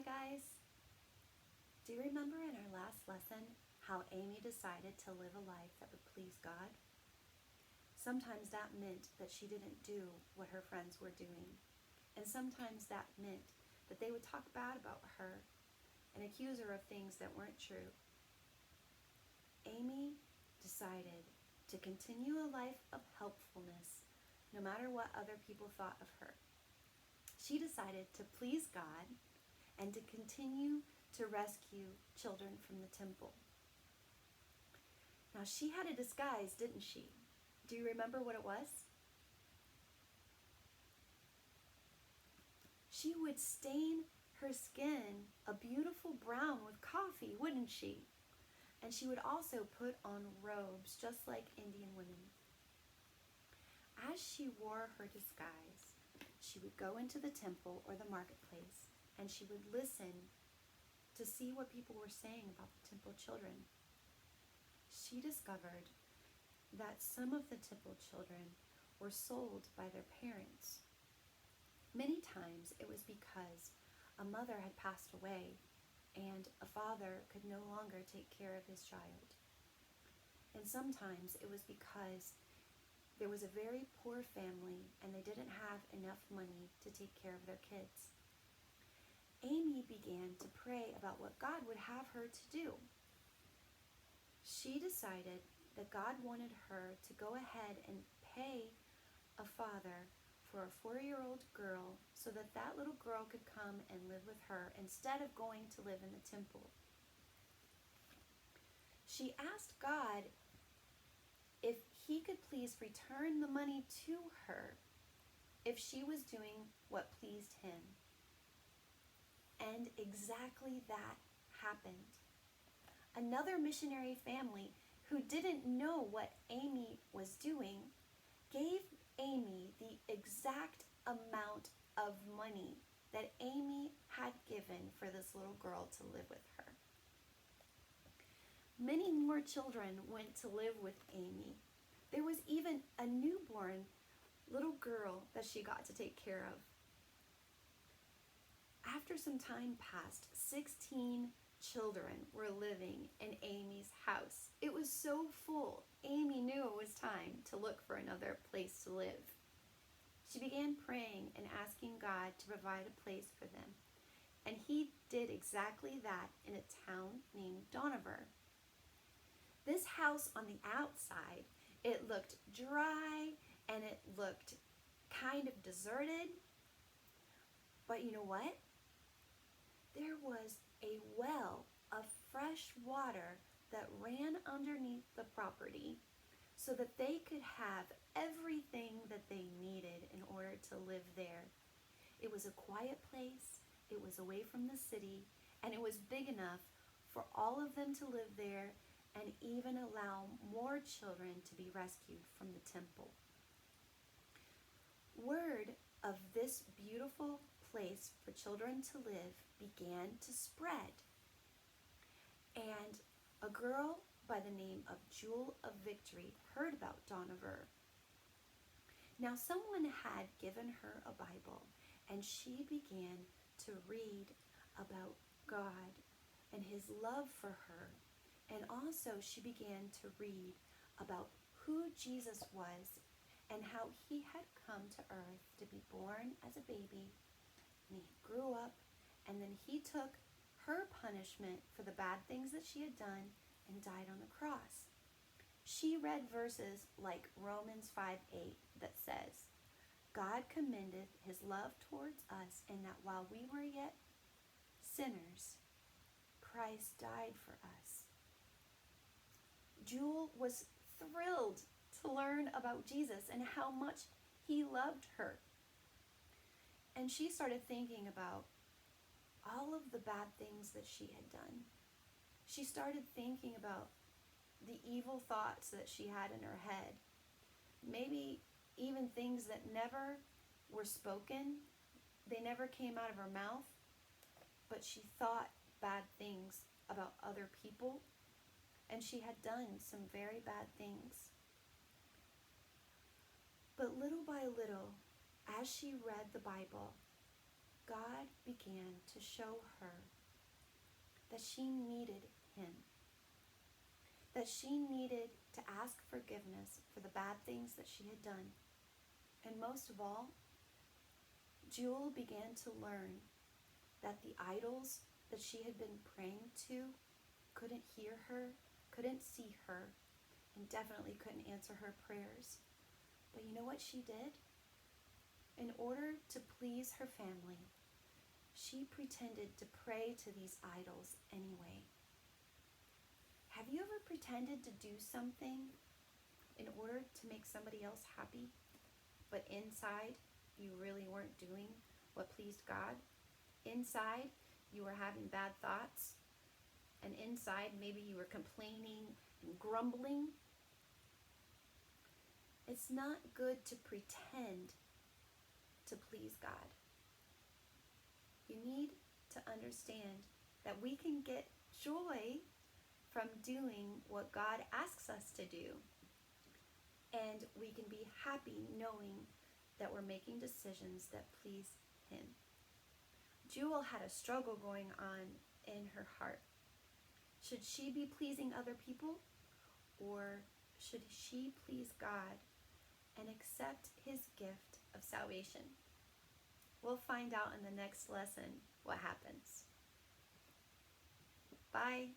guys. Do you remember in our last lesson how Amy decided to live a life that would please God? Sometimes that meant that she didn't do what her friends were doing. And sometimes that meant that they would talk bad about her and accuse her of things that weren't true. Amy decided to continue a life of helpfulness no matter what other people thought of her. She decided to please God and to continue to rescue children from the temple. Now, she had a disguise, didn't she? Do you remember what it was? She would stain her skin a beautiful brown with coffee, wouldn't she? And she would also put on robes just like Indian women. As she wore her disguise, she would go into the temple or the marketplace and she would listen to see what people were saying about the temple children. She discovered that some of the temple children were sold by their parents. Many times it was because a mother had passed away and a father could no longer take care of his child. And sometimes it was because there was a very poor family and they didn't have enough money to take care of their kids. Amy began to pray about what God would have her to do. She decided that God wanted her to go ahead and pay a father for a 4-year-old girl so that that little girl could come and live with her instead of going to live in the temple. She asked God if he could please return the money to her if she was doing what pleased him. And exactly that happened. Another missionary family who didn't know what Amy was doing gave Amy the exact amount of money that Amy had given for this little girl to live with her. Many more children went to live with Amy. There was even a newborn little girl that she got to take care of. After some time passed, 16 children were living in Amy's house. It was so full, Amy knew it was time to look for another place to live. She began praying and asking God to provide a place for them. And he did exactly that in a town named Dohnavur. This house on the outside, it looked dry and it looked kind of deserted. But you know what? There was a well of fresh water that ran underneath the property so that they could have everything that they needed in order to live there. It was a quiet place, it was away from the city, and it was big enough for all of them to live there and even allow more children to be rescued from the temple. Word of this beautiful place for children to live began to spread. And a girl by the name of Jewel of Victory heard about Dohnavur. Now someone had given her a Bible and she began to read about God and his love for her. And also she began to read about who Jesus was and how he had come to earth to be born as a baby, and he grew up, and then he took her punishment for the bad things that she had done and died on the cross. She read verses like Romans 5:8 that says, God commended his love towards us in that while we were yet sinners, Christ died for us. Jewel was thrilled to learn about Jesus and how much he loved her. And she started thinking about all of the bad things that she had done. She started thinking about the evil thoughts that she had in her head. Maybe even things that never were spoken. They never came out of her mouth. But she thought bad things about other people. And she had done some very bad things. But little by little, as she read the Bible, God began to show her that she needed him, that she needed to ask forgiveness for the bad things that she had done. And most of all, Jewel began to learn that the idols that she had been praying to couldn't hear her, couldn't see her, and definitely couldn't answer her prayers. But you know what she did? In order to please her family, she pretended to pray to these idols anyway. Have you ever pretended to do something in order to make somebody else happy, but inside you really weren't doing what pleased God? Inside you were having bad thoughts, and inside maybe you were complaining and grumbling. It's not good to pretend to please God. You need to understand that we can get joy from doing what God asks us to do. And we can be happy knowing that we're making decisions that please him. Jewel had a struggle going on in her heart. Should she be pleasing other people, or should she please God and accept his gift of salvation? We'll find out in the next lesson what happens. Bye.